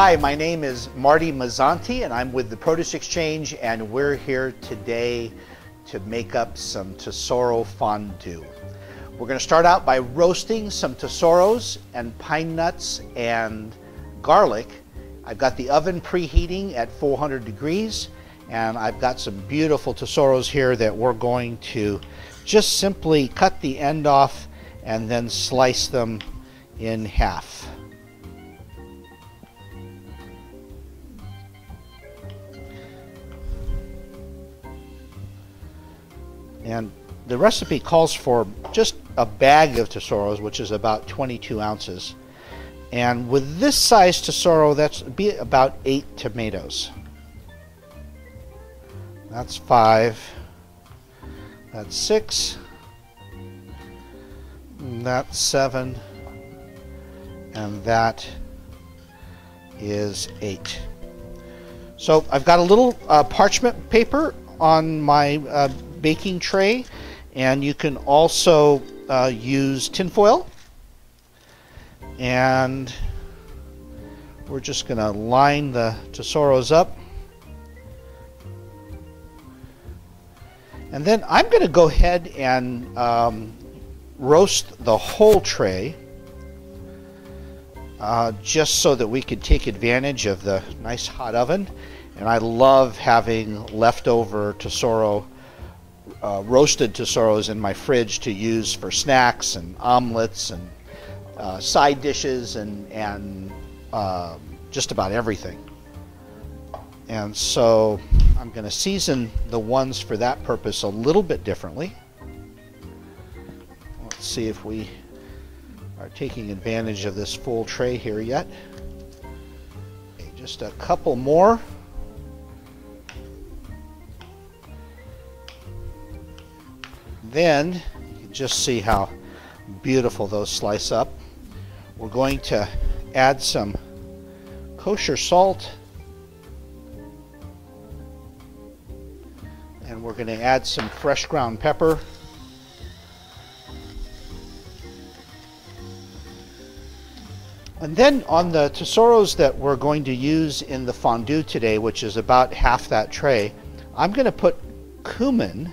Hi, my name is Marty Mazzanti and I'm with the Produce Exchange, and we're here today to make up some Tesoro fondue. We're going to start out by roasting some Tesoros and pine nuts and garlic. I've got the oven preheating at 400 degrees, and I've got some beautiful Tesoros here that we're going to just simply cut the end off and then slice them in half. And the recipe calls for just a bag of Tesoros, which is about 22 ounces. And with this size Tesoro, that's be about 8 tomatoes. That's 5. That's 6. That's 7. And that is 8. So I've got a little parchment paper on my baking tray, and you can also use tinfoil, and we're just going to line the Tesoros up, and then I'm going to go ahead and roast the whole tray just so that we could take advantage of the nice hot oven. And I love having leftover Tesoro roasted Tesoros in my fridge to use for snacks and omelets and side dishes and just about everything. And so I'm going to season the ones for that purpose a little bit differently. Let's see if we are taking advantage of this full tray here yet. Okay, just a couple more. Then you can just see how beautiful those slice up. We're going to add some kosher salt, and we're going to add some fresh ground pepper, and then on the Tesoros that we're going to use in the fondue today, which is about half that tray, I'm going to put cumin.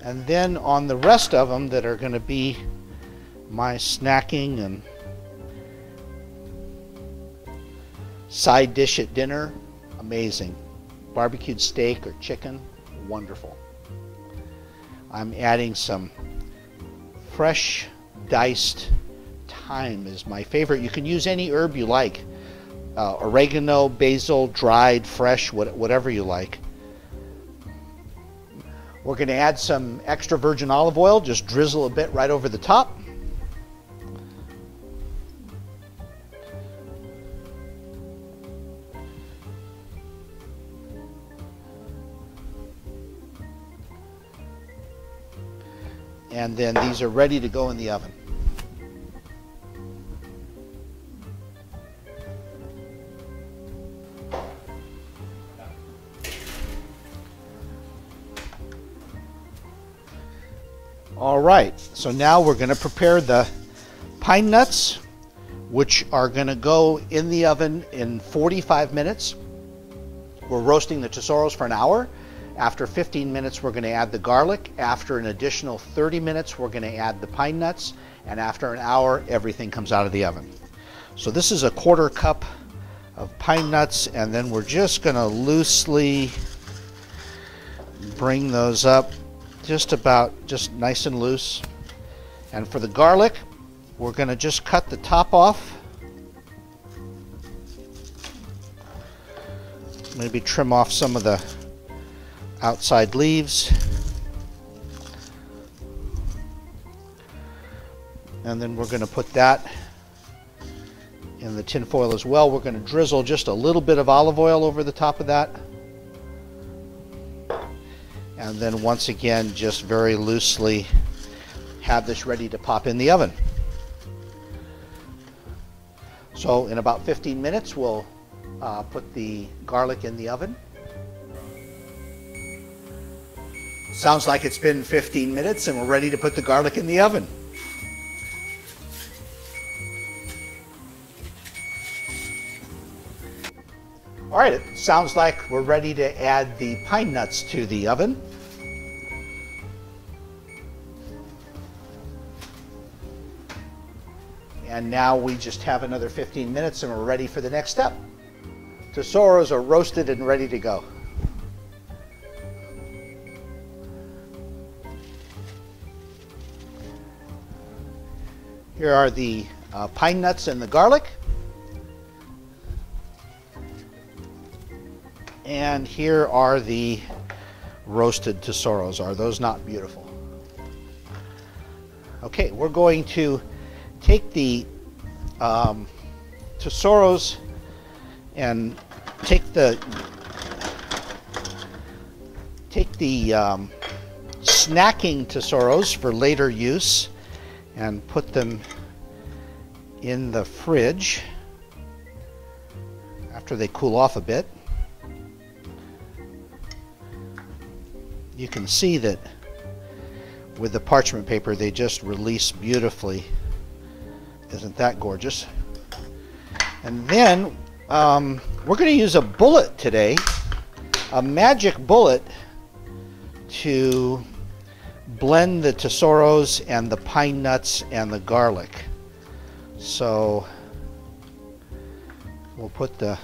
And then on the rest of them that are going to be my snacking and side dish at dinner, amazing. Barbecued steak or chicken, wonderful. I'm adding some fresh diced thyme is my favorite. You can use any herb you like. Oregano, basil, dried, fresh, whatever you like. We're going to add some extra virgin olive oil, just drizzle a bit right over the top. And then these are ready to go in the oven. All right, so now we're going to prepare the pine nuts, which are going to go in the oven in 45 minutes. We're roasting the Tesoros for an hour. After 15 minutes, we're going to add the garlic. After an additional 30 minutes, we're going to add the pine nuts. And after an hour, everything comes out of the oven. So this is a 1/4 cup of pine nuts, and then we're just going to loosely bring those up. Just nice and loose. And for the garlic, we're going to just cut the top off. Maybe trim off some of the outside leaves. And then we're going to put that in the tin foil as well. We're going to drizzle just a little bit of olive oil over the top of that. And then once again, just very loosely have this ready to pop in the oven. So in about 15 minutes, we'll put the garlic in the oven. Sounds like it's been 15 minutes and we're ready to put the garlic in the oven. All right, it sounds like we're ready to add the pine nuts to the oven. And now we just have another 15 minutes and we're ready for the next step. Tesoros are roasted and ready to go. Here are the pine nuts and the garlic. And here are the roasted tesoros. Are those not beautiful? Okay, we're going to take the tesoros and take the snacking tesoros for later use and put them in the fridge after they cool off a bit. You can see that with the parchment paper they just release beautifully. Isn't that gorgeous? And then we're going to use a bullet today, a magic bullet, to blend the tesoros and the pine nuts and the garlic. So we'll put the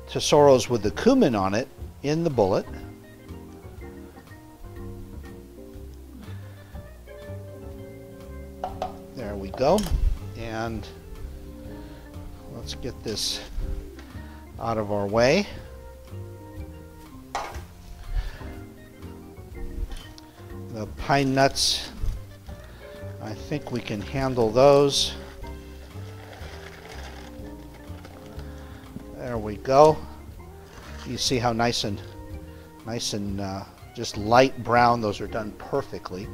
tesoros with the cumin on it in the bullet. There we go. And let's get this out of our way. The pine nuts, I think we can handle those. There we go. You see how nice and just light brown. Those are done perfectly.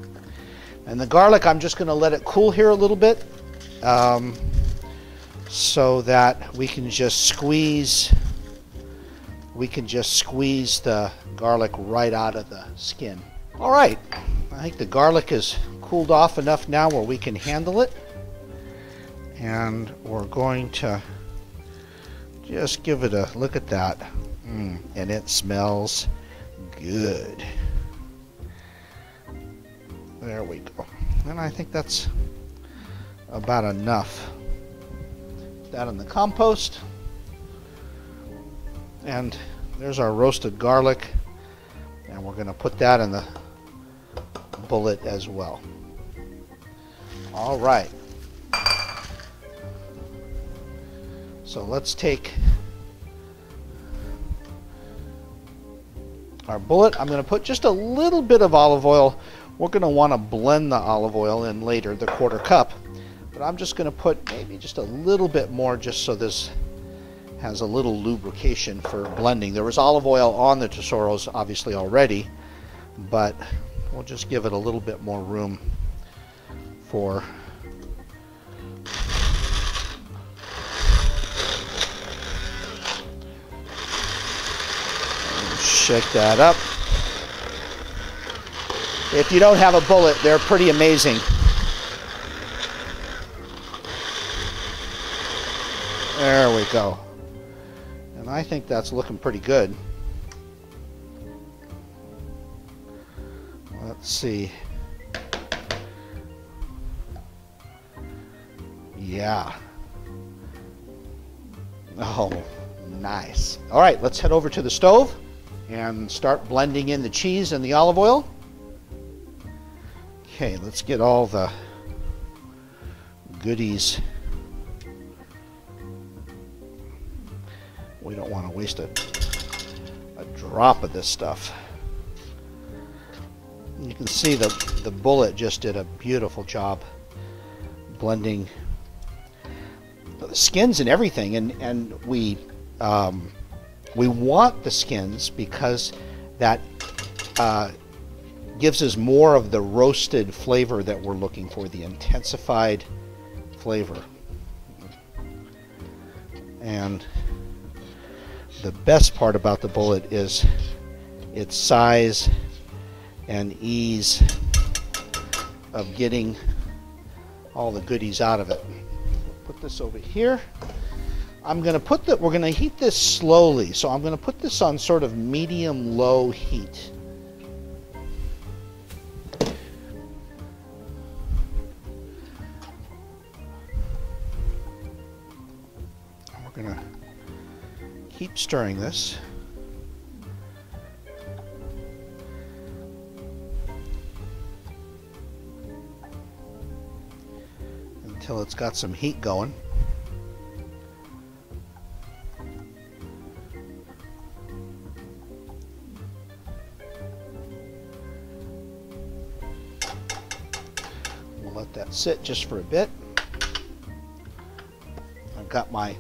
And the garlic, I'm just going to let it cool here a little bit, so that we can just squeeze the garlic right out of the skin. All right, I think the garlic is cooled off enough now where we can handle it, and we're going to just give it a look at that. And it smells good. There we go. And I think that's about enough. Put that in the compost. And there's our roasted garlic. And we're going to put that in the bullet as well. All right. So let's take our bullet. I'm going to put just a little bit of olive oil. We're going to want to blend the olive oil in later, the 1/4 cup. But I'm just going to put maybe just a little bit more, just so this has a little lubrication for blending. There was olive oil on the tesoros obviously already, but we'll just give it a little bit more room for shake that up. If you don't have a bullet, they're pretty amazing. There we go. And I think that's looking pretty good. Let's see. Yeah. Oh, nice. All right, let's head over to the stove and start blending in the cheese and the olive oil. Okay, let's get all the goodies. We don't want to waste a drop of this stuff. You can see the bullet just did a beautiful job blending the skins and everything, and we want the skins because that gives us more of the roasted flavor that we're looking for, the intensified flavor. And the best part about the bullet is its size and ease of getting all the goodies out of it. Put this over here. we're going to heat this slowly. So I'm going to put this on sort of medium-low heat. We're going to keep stirring this. Until it's got some heat going. We'll let that sit just for a bit. I've got my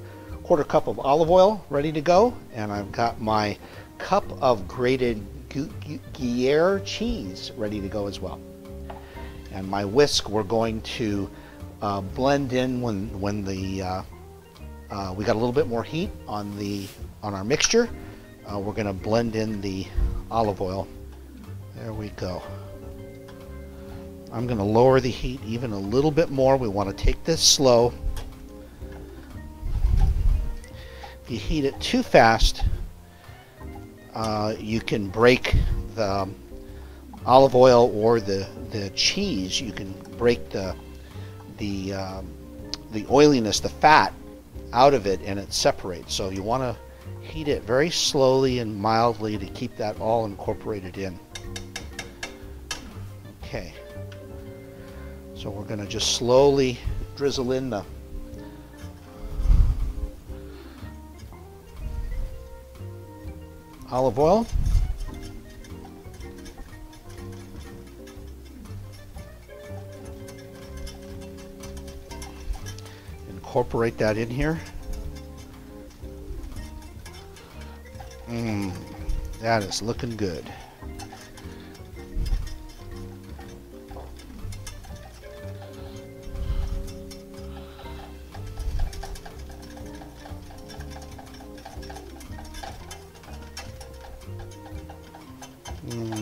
quarter cup of olive oil ready to go, and I've got my cup of grated Gruyere cheese ready to go as well. And my whisk, we're going to blend in when we got a little bit more heat on our mixture. We're going to blend in the olive oil. There we go. I'm going to lower the heat even a little bit more. We want to take this slow. If you heat it too fast, you can break the olive oil or the cheese. You can break the oiliness, the fat out of it, and it separates. So you want to heat it very slowly and mildly to keep that all incorporated in. Okay. So we're going to just slowly drizzle in the olive oil. Incorporate that in here. That is looking good.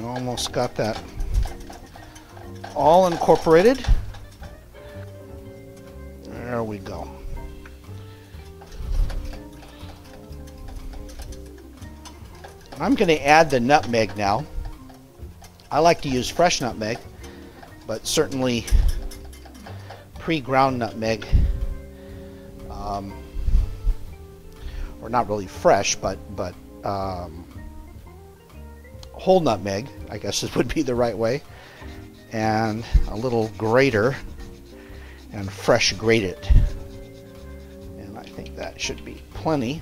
Almost got that all incorporated. There we go. I'm going to add the nutmeg now. I like to use fresh nutmeg, but certainly pre-ground nutmeg, or not really fresh, but whole nutmeg, I guess this would be the right way, and a little grater and fresh grate it. And I think that should be plenty.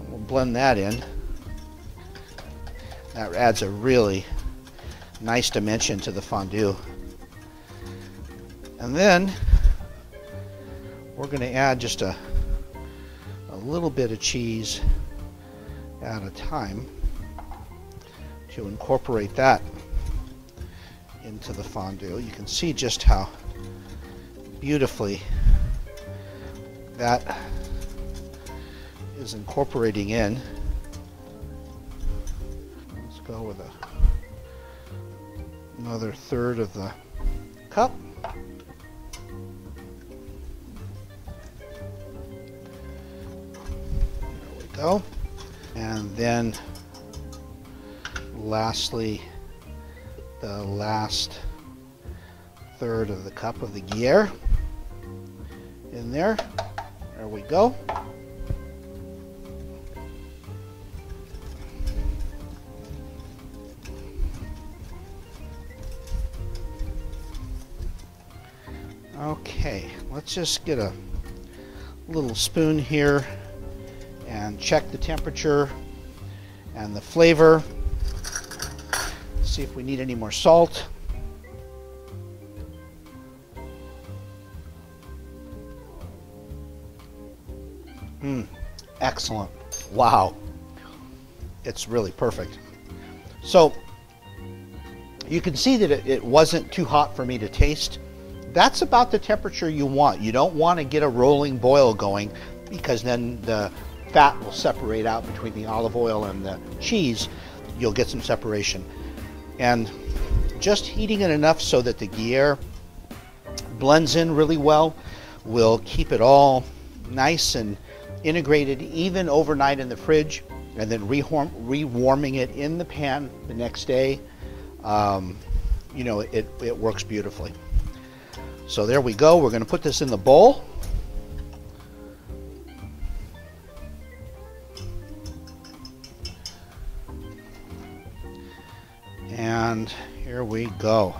We'll blend that in. That adds a really nice dimension to the fondue. And then we're going to add just a little bit of cheese at a time to incorporate that into the fondue. You can see just how beautifully that is incorporating in. Let's go with another third of the cup. There we go. And then lastly, the last third of the cup of the Gruyere in there. There we go. Okay, let's just get a little spoon here and check the temperature and the flavor. See if we need any more salt. Excellent. Wow. It's really perfect. So you can see that it wasn't too hot for me to taste. That's about the temperature you want. You don't want to get a rolling boil going, because then the fat will separate out between the olive oil and the cheese. You'll get some separation. And just heating it enough so that the Gruyere blends in really well will keep it all nice and integrated even overnight in the fridge, and then rewarming it in the pan the next day, you know, it works beautifully. So there we go. We're going to put this in the bowl. And here we go.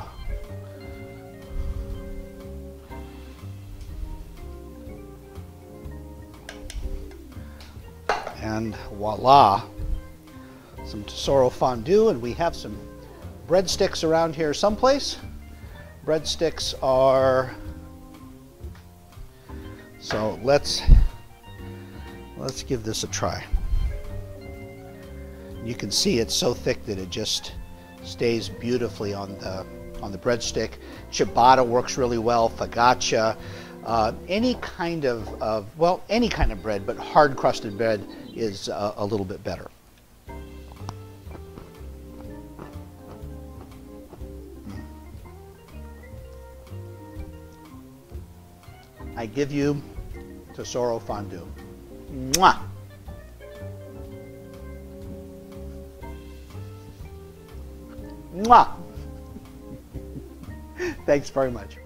And voila, some Tesoro fondue, and we have some breadsticks around here someplace. Breadsticks are, so let's give this a try. You can see it's so thick that it just stays beautifully on the breadstick. Ciabatta works really well, focaccia, any kind of well, any kind of bread, but hard crusted bread is a little bit better. I give you Tesoro fondue. Mwah! Mwah! Thanks very much.